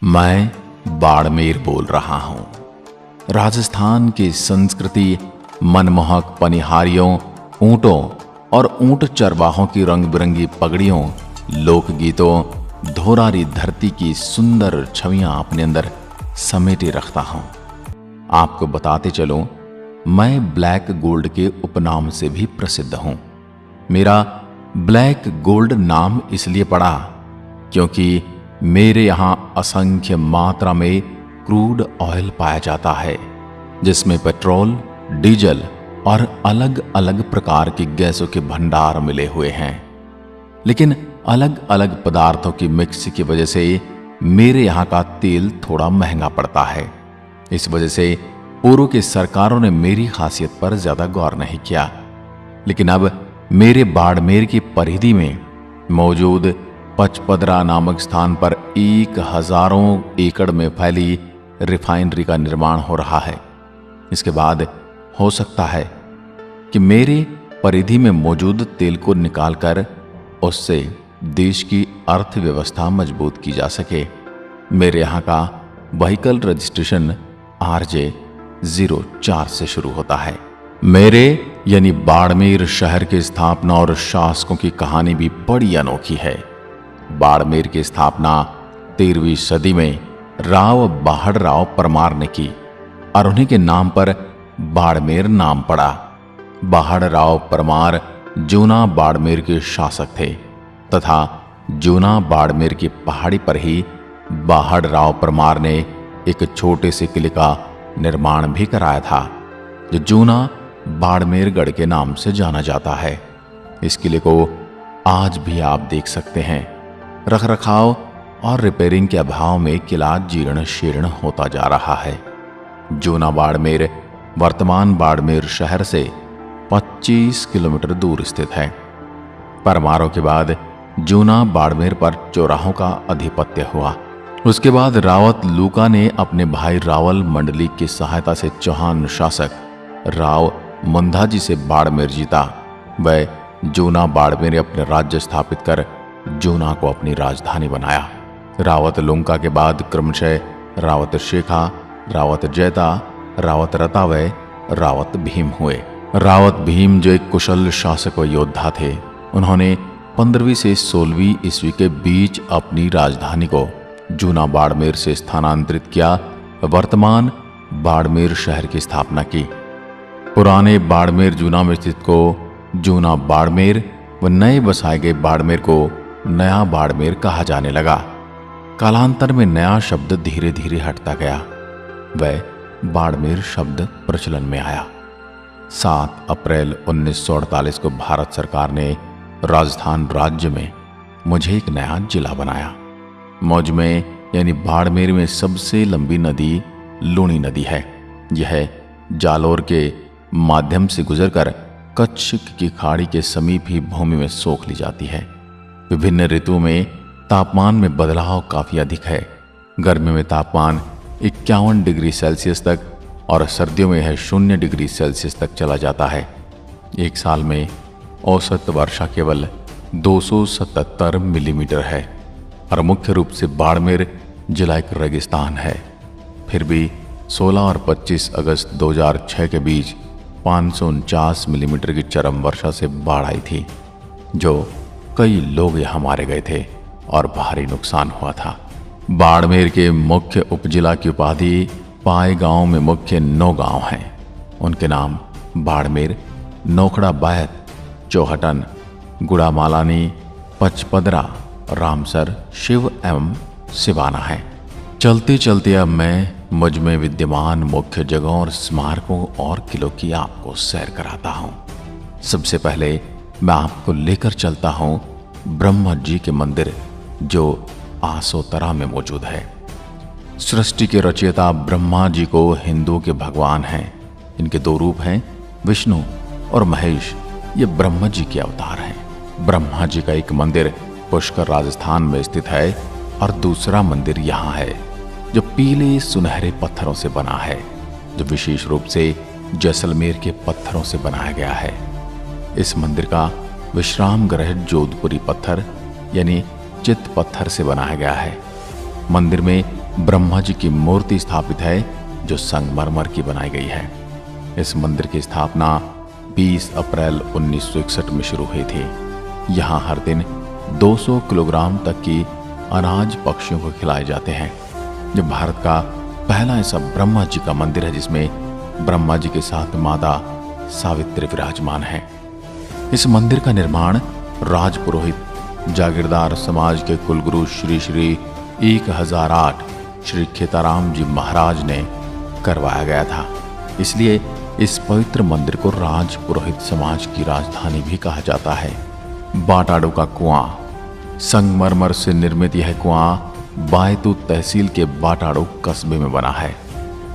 मैं बाड़मेर बोल रहा हूं। राजस्थान की संस्कृति मनमोहक पनिहारियों, ऊंटों और ऊंट चरवाहों की रंग बिरंगी पगड़ियों, लोकगीतों, धोरारी धरती की सुंदर छवियां अपने अंदर समेटे रखता हूं। आपको बताते चलूं, मैं ब्लैक गोल्ड के उपनाम से भी प्रसिद्ध हूं। मेरा ब्लैक गोल्ड नाम इसलिए पड़ा क्योंकि मेरे यहां असंख्य मात्रा में क्रूड ऑयल पाया जाता है, जिसमें पेट्रोल, डीजल और अलग अलग प्रकार की गैसों के भंडार मिले हुए हैं। लेकिन अलग अलग पदार्थों की मिक्स की वजह से मेरे यहां का तेल थोड़ा महंगा पड़ता है। इस वजह से पूर्व की सरकारों ने मेरी खासियत पर ज्यादा गौर नहीं किया। लेकिन अब मेरे बाड़मेर की परिधि में मौजूद पचपदरा नामक स्थान पर 1000 एकड़ में फैली रिफाइनरी का निर्माण हो रहा है। इसके बाद हो सकता है कि मेरे परिधि में मौजूद तेल को निकालकर उससे देश की अर्थव्यवस्था मजबूत की जा सके। मेरे यहाँ का व्हीकल रजिस्ट्रेशन RJ04 से शुरू होता है। मेरे यानी बाड़मेर शहर की स्थापना और शासकों की कहानी भी बड़ी अनोखी है। बाड़मेर की स्थापना 13वीं सदी में राव बाहड़राव परमार ने की और उन्हीं के नाम पर बाड़मेर नाम पड़ा। बाहड़राव परमार जूना बाड़मेर के शासक थे तथा जूना बाड़मेर की पहाड़ी पर ही बाहड़राव परमार ने एक छोटे से किले का निर्माण भी कराया था, जो जूना बाड़मेरगढ़ के नाम से जाना जाता है। इस किले को आज भी आप देख सकते हैं। रखरखाव और रिपेयरिंग के अभाव में किला जीर्ण शीर्ण होता जा रहा है। जूना बाड़मेर वर्तमान बाड़मेर शहर से 25 किलोमीटर दूर स्थित है। परमारों के बाद जूना बाड़मेर पर चौराहों का अधिपत्य हुआ। उसके बाद रावत लूका ने अपने भाई रावल मंडली की सहायता से चौहान शासक राव मुंधाजी से बाड़मेर जीता। वह जूना बाड़मेर ने अपने राज्य स्थापित कर जूना को अपनी राजधानी बनाया। रावत लुंका के बाद क्रमशः रावत शेखा, रावत जैता, रावत रतावय, रावत भीम हुए। रावत भीम जो एक कुशल शासक व योद्धा थे, उन्होंने 15वीं से 16वीं ईस्वी के बीच अपनी राजधानी को जूना बाड़मेर से स्थानांतरित किया। वर्तमान बाड़मेर शहर की स्थापना की। पुराने बाड़मेर जूना में स्थित को जूना बाड़मेर व नए बसाए गए बाड़मेर को नया बाड़मेर कहा जाने लगा। कालांतर में नया शब्द धीरे धीरे हटता गया। वह बाड़मेर शब्द प्रचलन में आया। 7 अप्रैल 1948 को भारत सरकार ने राजस्थान राज्य में मुझे एक नया जिला बनाया। मौज में यानी बाड़मेर में सबसे लंबी नदी लूणी नदी है। यह जालोर के माध्यम से गुजरकर कच्छ की खाड़ी के समीप ही भूमि में सोख ली जाती है। विभिन्न ऋतुओं में तापमान में बदलाव काफी अधिक है। गर्मी में तापमान 51 डिग्री सेल्सियस तक और सर्दियों में यह 0 डिग्री सेल्सियस तक चला जाता है। एक साल में औसत वर्षा केवल 277 मिलीमीटर है और मुख्य रूप से बाड़मेर जिला एक रेगिस्तान है। फिर भी 16 और 25 अगस्त 2006 के बीच 549 मिलीमीटर की चरम वर्षा से बाढ़ आई थी, जो कई लोग यहां मारे गए थे और भारी नुकसान हुआ था। बाड़मेर के मुख्य उपजिला की उपाधि पाए गांव में मुख्य 9 गांव हैं। उनके नाम बाड़मेर, नोखड़ा बायत, चौहटन, गुड़ामालानी, पचपदरा, रामसर, शिव एवं सिवाना है। चलते चलते अब मैं मुझ में विद्यमान मुख्य जगहों और स्मारकों और किलों की आपको सैर कराता हूं। सबसे पहले मैं आपको लेकर चलता हूं ब्रह्मा जी के मंदिर, जो आसोतरा में मौजूद है। सृष्टि के रचयिता ब्रह्मा जी को हिंदुओं के भगवान हैं। इनके 2 रूप हैं, विष्णु और महेश। ये ब्रह्मा जी के अवतार हैं। ब्रह्मा जी का एक मंदिर पुष्कर राजस्थान में स्थित है और दूसरा मंदिर यहाँ है, जो पीले सुनहरे पत्थरों से बना है, जो विशेष रूप से जैसलमेर के पत्थरों से बनाया गया है। इस मंदिर का विश्राम गृह जोधपुरी पत्थर यानी चित पत्थर से बनाया गया है। मंदिर में ब्रह्मा जी की मूर्ति स्थापित है जो संगमरमर की बनाई गई है। इस मंदिर की स्थापना 20 अप्रैल 1961 में शुरू हुई थी। यहाँ हर दिन 200 किलोग्राम तक की अनाज पक्षियों को खिलाए जाते हैं। ये भारत का पहला ऐसा ब्रह्मा जी का मंदिर है जिसमें ब्रह्मा जी के साथ माता सावित्री विराजमान है। इस मंदिर का निर्माण राजपुरोहित जागीरदार समाज के कुलगुरु श्री श्री 1008 श्री खेताराम जी महाराज ने करवाया गया था। इसलिए इस पवित्र मंदिर को राजपुरोहित समाज की राजधानी भी कहा जाता है। बाटाडू का कुआं। संगमरमर से निर्मित यह कुआं बायतू तहसील के बाटाडू कस्बे में बना है।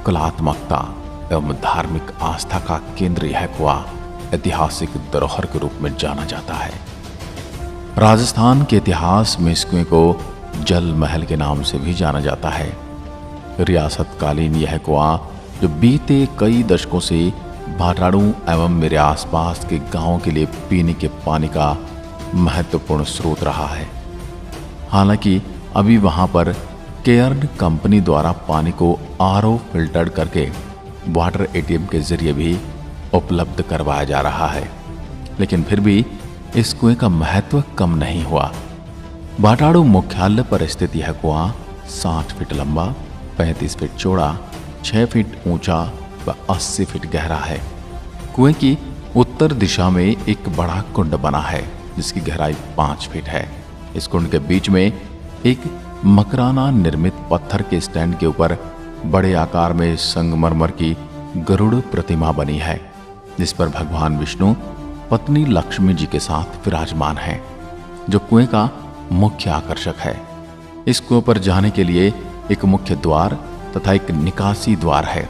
कलात्मकता एवं धार्मिक आस्था का केंद्र यह कुआं ऐतिहासिक धरोहर के रूप में जाना जाता है। राजस्थान के इतिहास में इस कुएं को जल महल के नाम से भी जाना जाता है। रियासतकालीन यह कुआं जो बीते कई दशकों से बाटाडू एवं मेरे आसपास के गांवों के लिए पीने के पानी का महत्वपूर्ण स्रोत रहा है। हालांकि अभी वहां पर केयर्न कंपनी द्वारा पानी को आरओ फिल्टर्ड करके वाटर एटीएम के जरिए भी उपलब्ध करवाया जा रहा है, लेकिन फिर भी इस कुएं का महत्व कम नहीं हुआ। बाटाडू मुख्यालय पर स्थित यह कुआं 60 फीट लंबा, 35 फीट चौड़ा, 6 फीट ऊंचा व 80 फीट गहरा है। कुएं की उत्तर दिशा में एक बड़ा कुंड बना है जिसकी गहराई 5 फीट है। इस कुंड के बीच में एक मकराना निर्मित पत्थर के स्टैंड के ऊपर बड़े आकार में संगमरमर की गरुड़ प्रतिमा बनी है, जिस पर भगवान विष्णु पत्नी लक्ष्मी जी के साथ विराजमान हैं, जो कुएं का मुख्य आकर्षक है। इस कुएं पर जाने के लिए एक मुख्य द्वार तथा एक निकासी द्वार है।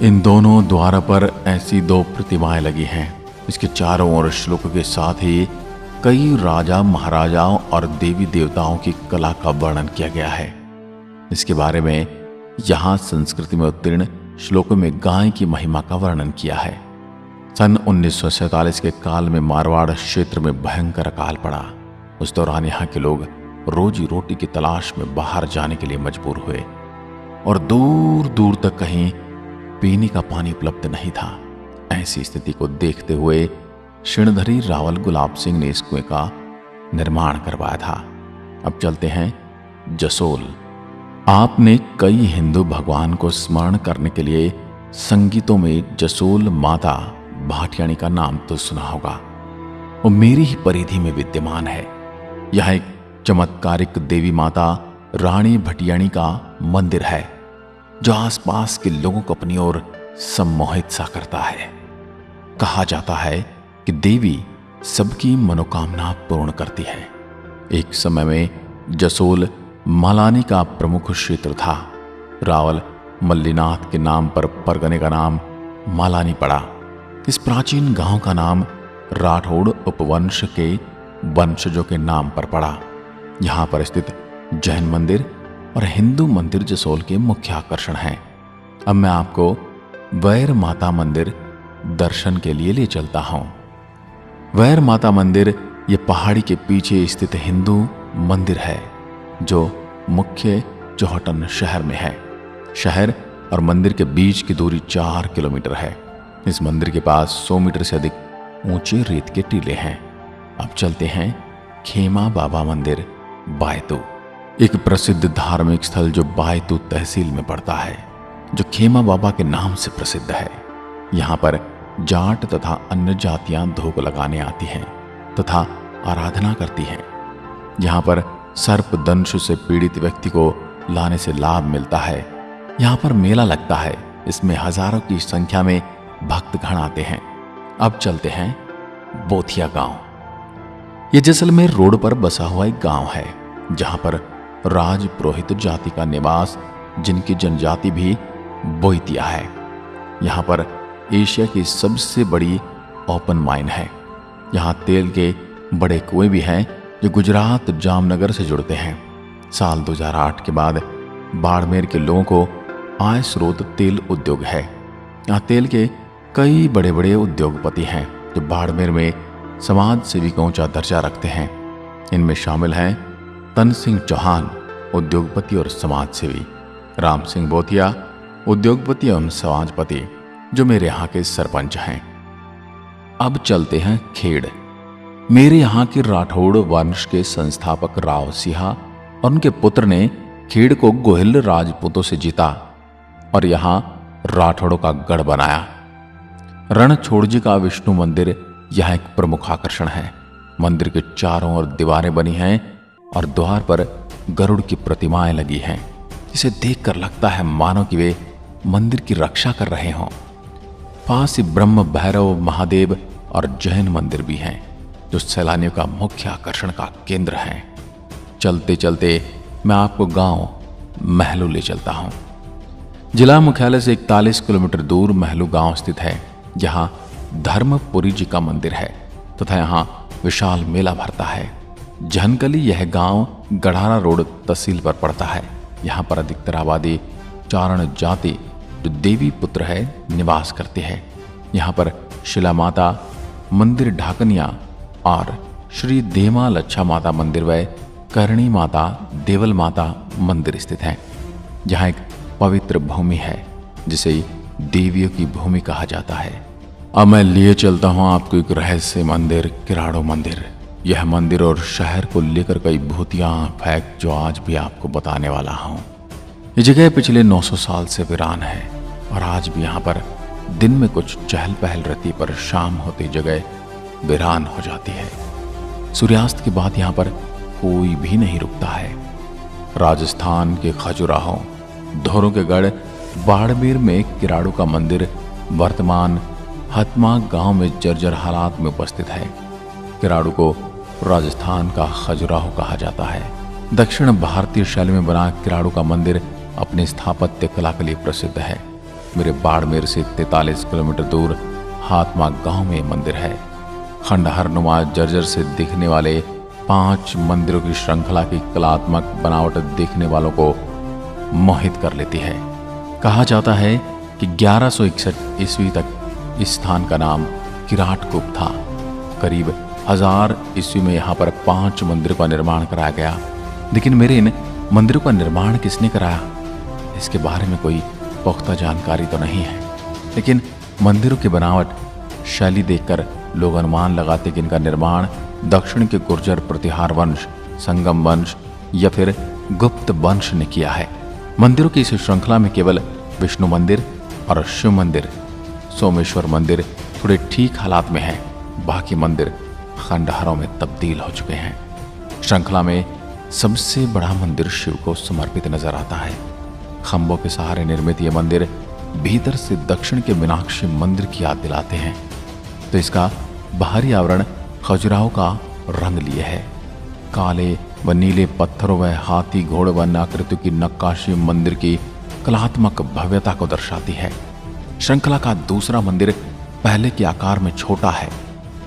इन दोनों द्वारों पर ऐसी 2 प्रतिमाएं लगी हैं। इसके चारों ओर श्लोकों के साथ ही कई राजा महाराजाओं और देवी देवताओं की कला का वर्णन किया गया है। इसके बारे में यहाँ संस्कृति में उत्तीर्ण श्लोकों में गाय की महिमा का वर्णन किया है। सन 1947 के काल में मारवाड़ क्षेत्र में भयंकर अकाल पड़ा। उस दौरान यहाँ के लोग रोजी रोटी की तलाश में बाहर जाने के लिए मजबूर हुए और दूर दूर तक कहीं पीने का पानी उपलब्ध नहीं था। ऐसी स्थिति को देखते हुए क्षीणधरी रावल गुलाब सिंह ने इस कुएं का निर्माण करवाया था। अब चलते हैं जसोल। आपने कई हिंदू भगवान को स्मरण करने के लिए संगीतों में जसोल माता भाटियाणी का नाम तो सुना होगा। वो मेरी ही परिधि में विद्यमान है। यह एक चमत्कारिक देवी माता रानी भटियाणी का मंदिर है जो आसपास के लोगों को अपनी ओर सम्मोहित सा करता है। कहा जाता है कि देवी सबकी मनोकामना पूर्ण करती है। एक समय में जसोल मालानी का प्रमुख क्षेत्र था। रावल मल्लीनाथ के नाम पर परगने का नाम मालानी पड़ा। इस प्राचीन गांव का नाम राठौड़ उपवंश के वंशजों के नाम पर पड़ा। यहाँ पर स्थित जैन मंदिर और हिंदू मंदिर जसोल के मुख्य आकर्षण हैं। अब मैं आपको वैर माता मंदिर दर्शन के लिए ले चलता हूँ। वैर माता मंदिर ये पहाड़ी के पीछे स्थित हिंदू मंदिर है जो मुख्य चौहटन शहर में है। शहर और मंदिर के बीच की दूरी 4 किलोमीटर है। इस मंदिर के पास 100 मीटर से अधिक ऊंचे रेत के टीले हैं। अब चलते हैं खेमा बाबा मंदिर बायतू, एक प्रसिद्ध धार्मिक स्थल जो बायतू तहसील में पड़ता है, जो खेमा बाबा के नाम से प्रसिद्ध है। यहाँ पर जाट तथा अन्य जातियां धूप लगाने आती हैं तथा आराधना करती हैं। यहाँ पर सर्प दंश से पीड़ित व्यक्ति को लाने से लाभ मिलता है। यहाँ पर मेला लगता है। इसमें हजारों की संख्या में भक्तगण आते हैं। अब चलते हैं बोथिया गांव। ये जैसलमेर रोड पर बसा हुआ एक गांव है जहां पर राजपुरोहित जाति का निवास, जिनकी जनजाति भी बोइतिया है। यहाँ पर एशिया की सबसे बड़ी ओपन माइन है। यहाँ तेल के बड़े कुएं भी हैं जो गुजरात जामनगर से जुड़ते हैं। साल 2008 के बाद बाड़मेर के लोगों को आय स्रोत तेल उद्योग है। यहाँ तेल के कई बड़े बड़े उद्योगपति हैं जो बाड़मेर में समाज सेवी का ऊंचा दर्जा रखते हैं। इनमें शामिल हैं तन सिंह चौहान, उद्योगपति और समाज सेवी, राम सिंह बोथिया, उद्योगपति एवं समाजपति, जो मेरे यहाँ के सरपंच हैं। अब चलते हैं खेड़। मेरे यहाँ के राठौड़ वंश के संस्थापक राव सिंहा और उनके पुत्र ने खेड़ को गोहिल राजपूतों से जीता और यहाँ राठौड़ों का गढ़ बनाया। रणछोड़ जी का विष्णु मंदिर यहाँ एक प्रमुख आकर्षण है। मंदिर के चारों ओर दीवारें बनी हैं और द्वार पर गरुड़ की प्रतिमाएं लगी हैं, जिसे देखकर लगता है मानो कि वे मंदिर की रक्षा कर रहे हों। पास ही ब्रह्म भैरव महादेव और जैन मंदिर भी हैं, जो सैलानियों का मुख्य आकर्षण का केंद्र हैं। चलते चलते मैं आपको गांव महलू ले चलता हूं। जिला मुख्यालय से 41 किलोमीटर दूर महलू गांव स्थित है, जहां धर्मपुरी जी का मंदिर है तथा यहां विशाल मेला भरता है। झनकली यह गांव गढ़ारा रोड तहसील पर पड़ता है। यहाँ पर अधिकतर आबादी चारण जाति, जो देवी पुत्र है, निवास करती है। यहाँ पर शिला माता मंदिर, ढाकनिया और श्री देमा लच्छा माता मंदिर व करणी माता, देवल माता मंदिर स्थित हैं। जहाँ एक पवित्र भूमि है, जिसे देवियों की भूमि कहा जाता है। अब मैं लिए चलता हूँ आपको एक रहस्य मंदिर, किराड़ो मंदिर। यह मंदिर और शहर को लेकर कई भूतियां फैक्ट जो आज भी आपको बताने वाला हूँ। ये जगह पिछले 900 साल से वीरान है और आज भी यहाँ पर दिन में कुछ चहल पहल रहती, पर शाम होती जगह वीरान हो जाती है। सूर्यास्त के बाद यहाँ पर कोई भी नहीं रुकता है। राजस्थान के खजुराहो, धोरों के गढ़ बाड़मेर में किराड़ू का मंदिर वर्तमान हतमा गांव में जर्जर हालात में उपस्थित है। किराड़ू को राजस्थान का खजुराहो कहा जाता है। दक्षिण भारतीय शैली में बना किराड़ू का मंदिर अपने स्थापत्य कला के लिए प्रसिद्ध है। मेरे बाड़मेर से 43 किलोमीटर दूर हातमा गांव में मंदिर है। खंडहर नुमा जर्जर से दिखने वाले 5 मंदिरों की श्रृंखला की कलात्मक बनावट देखने वालों को मोहित कर लेती है। कहा जाता है कि 1161 ईस्वी तक इस स्थान का नाम किराटकुप था। करीब 1000 ईस्वी में यहाँ पर 5 मंदिरों का निर्माण कराया गया। लेकिन मेरे इन मंदिरों का निर्माण किसने कराया, इसके बारे में कोई पुख्ता जानकारी तो नहीं है। लेकिन मंदिरों की बनावट, शैली देखकर लोग अनुमान लगाते कि इनका निर्माण दक्षिण के गुर्जर प्रतिहार वंश, संगम वंश या फिर गुप्त वंश ने किया है। मंदिरों की इस श्रृंखला में केवल विष्णु मंदिर और शिव मंदिर, सोमेश्वर मंदिर थोड़े ठीक हालात में हैं। बाकी मंदिर खंडहरों में तब्दील हो चुके हैं। श्रृंखला में सबसे बड़ा मंदिर शिव को समर्पित नजर आता है। खंभों के सहारे निर्मित ये मंदिर भीतर से दक्षिण के मीनाक्षी मंदिर की याद दिलाते हैं। तो इसका बाहरी आवरण खजुराहो का रंग लिए है। काले व नीले पत्थरों व हाथी घोड़ व आकृतियों की नक्काशी मंदिर की कलात्मक भव्यता को दर्शाती है। श्रृंखला का दूसरा मंदिर पहले के आकार में छोटा है,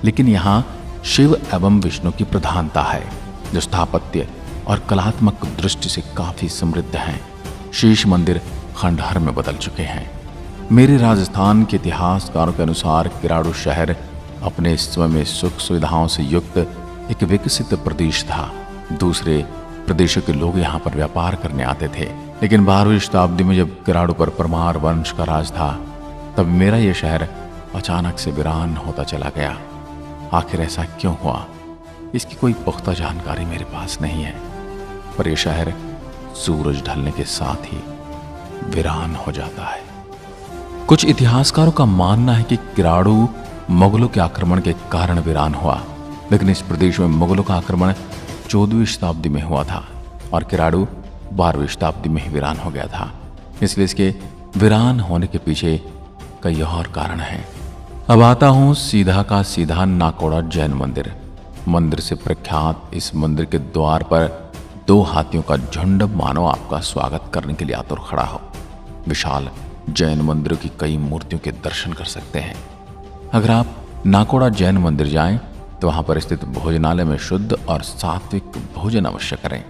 लेकिन यहाँ शिव एवं विष्णु की प्रधानता है, जो स्थापत्य और कलात्मक दृष्टि से काफी समृद्ध हैं। शीश मंदिर खंडहर में बदल चुके हैं। मेरे राजस्थान के इतिहासकारों के अनुसार किराड़ू शहर अपने समय में सुख सुविधाओं से युक्त एक विकसित प्रदेश था। दूसरे प्रदेशों के लोग यहाँ पर व्यापार करने आते थे। लेकिन 12वीं शताब्दी में जब किराड़ू पर परमार वंश का राज था, तब मेरा यह शहर अचानक से वीरान होता चला गया। आखिर ऐसा क्यों हुआ, इसकी कोई पुख्ता जानकारी मेरे पास नहीं है, पर यह शहर सूरज ढलने के साथ ही वीरान हो जाता है। कुछ इतिहासकारों का मानना है कि किराड़ू मुगलों के आक्रमण के कारण वीरान हुआ, लेकिन इस प्रदेश में मुगलों का आक्रमण 14वीं शताब्दी में हुआ था और किराड़ू 12वीं शताब्दी में ही वीरान हो गया था। इसलिए इसके वीरान होने के पीछे कई और कारण हैं। अब आता हूं सीधा का सीधा नाकोड़ा जैन मंदिर। मंदिर से प्रख्यात इस मंदिर के द्वार पर 2 हाथियों का झुंड मानो आपका स्वागत करने के लिए आतुर खड़ा हो। विशाल जैन मंदिरों की कई मूर्तियों के दर्शन कर सकते हैं। अगर आप नाकोड़ा जैन मंदिर जाएं तो वहां पर स्थित भोजनालय में शुद्ध और सात्विक भोजन अवश्य करें।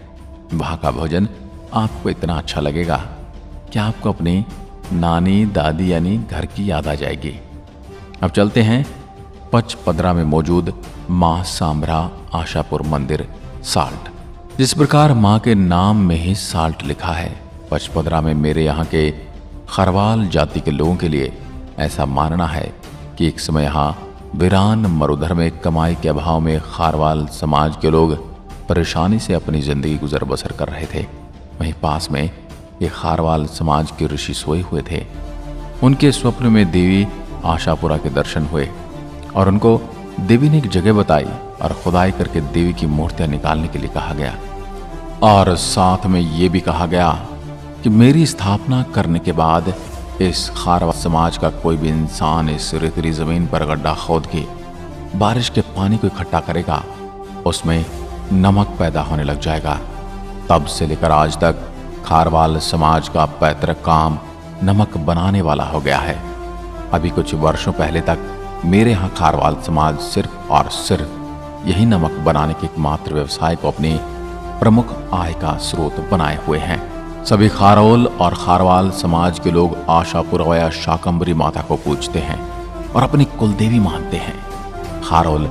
वहां का भोजन आपको इतना अच्छा लगेगा कि आपको अपनी नानी दादी यानी घर की याद आ जाएगी। अब चलते हैं पचपदरा में मौजूद मां सांभरा आशापुर मंदिर साल्ट। जिस प्रकार मां के नाम में ही साल्ट लिखा है, पचपदरा में मेरे यहाँ के खरवाल जाति के लोगों के लिए ऐसा मानना है कि एक समय यहाँ वीरान मरुधर में कमाई के अभाव में खारवाल समाज के लोग परेशानी से अपनी जिंदगी गुजर बसर कर रहे थे। वहीं पास में एक खारवाल समाज के ऋषि सोए हुए थे। उनके स्वप्न में देवी आशापुरा के दर्शन हुए और उनको देवी ने एक जगह बताई और खुदाई करके देवी की मूर्तियां निकालने के लिए कहा गया और साथ में ये भी कहा गया कि मेरी स्थापना करने के बाद इस खारवाल समाज का कोई भी इंसान इस रेतीली जमीन पर गड्ढा खोद के बारिश के पानी को इकट्ठा करेगा, उसमें नमक पैदा होने लग जाएगा। तब से लेकर आज तक खारवाल समाज का पैतृक काम नमक बनाने वाला हो गया है। अभी कुछ वर्षों पहले तक मेरे यहाँ खारवाल समाज सिर्फ और सिर्फ यही नमक बनाने के एकमात्र व्यवसाय को अपनी प्रमुख आय का स्रोत बनाए हुए हैं। सभी खारोल और खारवाल समाज के लोग आशापुरा या शाकंभरी माता को पूजते हैं और अपनी कुलदेवी मानते हैं। खारोल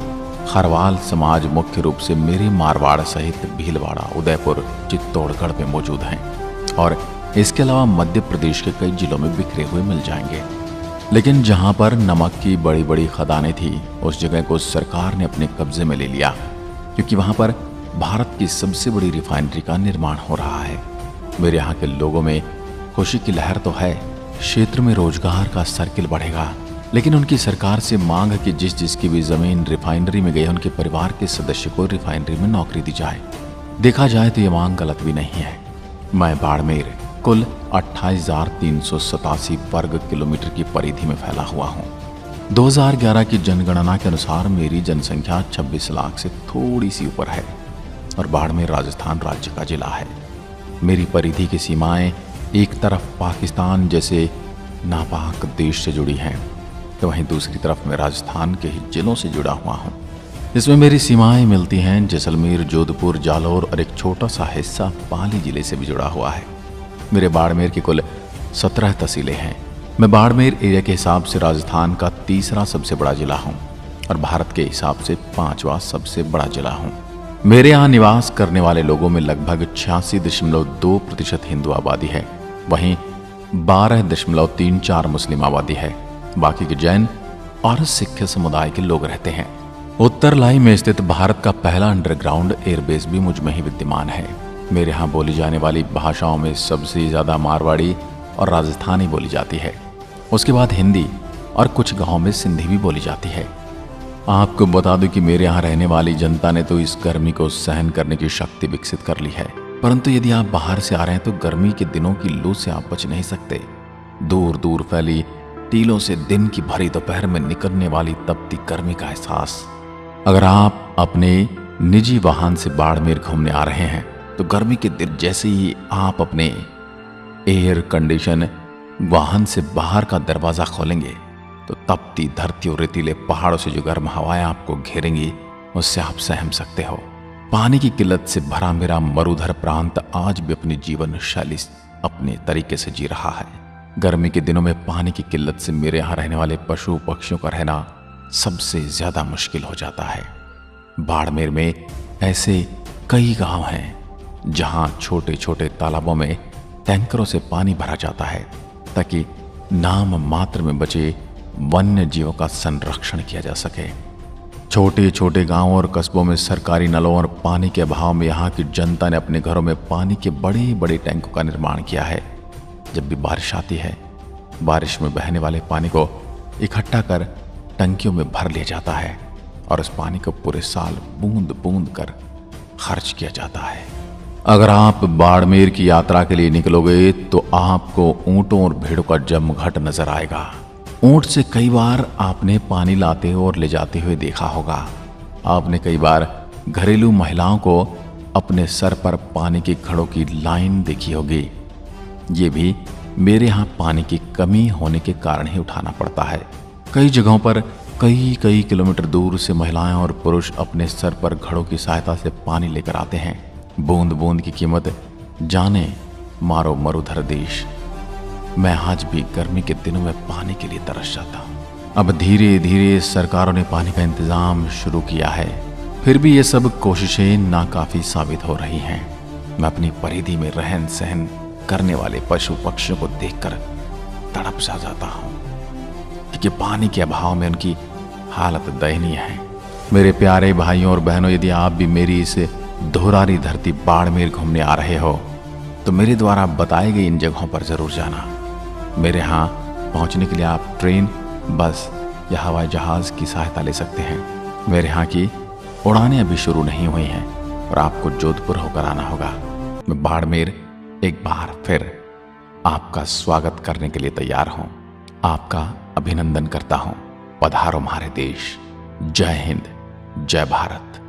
खरवाल समाज मुख्य रूप से मेरे मारवाड़ सहित भीलवाड़ा, उदयपुर, चित्तौड़गढ़ में मौजूद हैं और इसके अलावा मध्य प्रदेश के कई जिलों में बिखरे हुए मिल जाएंगे। लेकिन जहां पर नमक की बड़ी बड़ी खदानें थी, उस जगह को सरकार ने अपने कब्जे में ले लिया, क्योंकि वहां पर भारत की सबसे बड़ी रिफाइनरी का निर्माण हो रहा है। मेरे यहाँ के लोगों में खुशी की लहर तो है, क्षेत्र में रोजगार का सर्किल बढ़ेगा, लेकिन उनकी सरकार से मांग है कि जिस जिसकी भी जमीन रिफाइनरी में गई उनके परिवार के सदस्य को रिफाइनरी में नौकरी दी जाए। देखा जाए तो ये मांग गलत भी नहीं है। मैं बाड़मेर कुल 28,387 वर्ग किलोमीटर की परिधि में फैला हुआ हूँ। 2011 की जनगणना के अनुसार मेरी जनसंख्या 26 लाख से थोड़ी सी ऊपर है और बाड़मेर राजस्थान राज्य का जिला है। मेरी परिधि की सीमाएं एक तरफ पाकिस्तान जैसे नापाक देश से जुड़ी हैं, तो वहीं दूसरी तरफ मैं राजस्थान के ही जिलों से जुड़ा हुआ हूँ। इसमें मेरी सीमाएं मिलती हैं जैसलमेर, जोधपुर, जालौर और एक छोटा सा हिस्सा पाली जिले से भी जुड़ा हुआ है। मेरे बाड़मेर की कुल 17 तहसीलें हैं। मैं बाड़मेर एरिया के हिसाब से राजस्थान का तीसरा सबसे बड़ा जिला हूँ और भारत के हिसाब से 5वां सबसे बड़ा जिला हूँ। मेरे यहाँ निवास करने वाले लोगों में लगभग 86.2% हिंदू आबादी है, वहीं 12.34 मुस्लिम आबादी है। बाकी के जैन और सिख समुदाय के लोग रहते हैं। उत्तर लाई में स्थित भारत का पहला अंडरग्राउंड एयरबेस भी मुझ में ही विद्यमान है। मेरे यहाँ बोली जाने वाली भाषाओं में सबसे ज्यादा मारवाड़ी और राजस्थानी बोली जाती है, उसके बाद हिंदी और कुछ गांवों में सिंधी भी बोली जाती है। आपको बता दूं कि मेरे यहाँ रहने वाली जनता ने तो इस गर्मी को सहन करने की शक्ति विकसित कर ली है, परंतु यदि आप बाहर से आ रहे हैं तो गर्मी के दिनों की लू से आप बच नहीं सकते। दूर दूर फैली टीलों से दिन की भरी दोपहर में निकलने वाली तपती गर्मी का एहसास। अगर आप अपने निजी वाहन से बाड़मेर घूमने आ रहे हैं तो गर्मी के दिन जैसे ही आप अपने एयर कंडीशन वाहन से बाहर का दरवाजा खोलेंगे तो तपती धरती और रेतीले पहाड़ों से जो गर्म हवाएं आपको घेरेंगी उससे आप सहम सकते हो। पानी की किल्लत से भरा मेरा मरुधर प्रांत आज भी अपनी जीवन शैली अपने तरीके से जी रहा है। गर्मी के दिनों में पानी की किल्लत से मेरे यहाँ रहने वाले पशु पक्षियों का रहना सबसे ज्यादा मुश्किल हो जाता है। बाड़मेर में ऐसे कई गांव हैं जहां छोटे छोटे तालाबों में टैंकरों से पानी भरा जाता है ताकि नाम मात्र में बचे वन्य जीवों का संरक्षण किया जा सके। छोटे छोटे गांवों और कस्बों में सरकारी नलों और पानी के अभाव में यहाँ की जनता ने अपने घरों में पानी के बड़े बड़े टैंकों का निर्माण किया है। जब भी बारिश आती है, बारिश में बहने वाले पानी को इकट्ठा कर टंकियों में भर लिया जाता है और उस पानी को पूरे साल बूंद बूंद कर खर्च किया जाता है। अगर आप बाड़मेर की यात्रा के लिए निकलोगे तो आपको ऊंटों और भेड़ों का जमघट नजर आएगा। ऊंट से कई बार आपने पानी लाते और ले जाते हुए देखा होगा। आपने कई बार घरेलू महिलाओं को अपने सर पर पानी की घड़ों की लाइन देखी होगी। ये भी मेरे यहाँ पानी की कमी होने के कारण ही उठाना पड़ता है। कई जगहों पर कई किलोमीटर दूर से महिलाएं और पुरुष अपने सर पर घड़ों की सहायता से पानी लेकर आते हैं। बूंद बूंद की कीमत जाने मारो मरुधर देश। मैं आज भी गर्मी के दिनों में पानी के लिए तरस जाता हूँ। अब धीरे धीरे सरकारों ने पानी का इंतजाम शुरू किया है, फिर भी ये सब कोशिशें नाकाफी साबित हो रही हैं। मैं अपनी परिधि में रहन सहन करने वाले पशु पक्षियों को देखकर तड़प सा जाता हूं, क्योंकि पानी के अभाव में उनकी हालत दयनीय है। मेरे प्यारे भाइयों और बहनों, यदि आप भी मेरी इस धुरारी धरती बाड़मेर घूमने आ रहे हो तो मेरे द्वारा बताई गई इन जगहों पर जरूर जाना। मेरे यहाँ पहुँचने के लिए आप ट्रेन, बस या हवाई जहाज की सहायता ले सकते हैं। मेरे यहाँ की उड़ानें अभी शुरू नहीं हुई हैं और आपको जोधपुर होकर आना होगा। मैं बाड़मेर एक बार फिर आपका स्वागत करने के लिए तैयार हूं, आपका अभिनंदन करता हूं। पधारो हमारे देश। जय हिंद, जय भारत।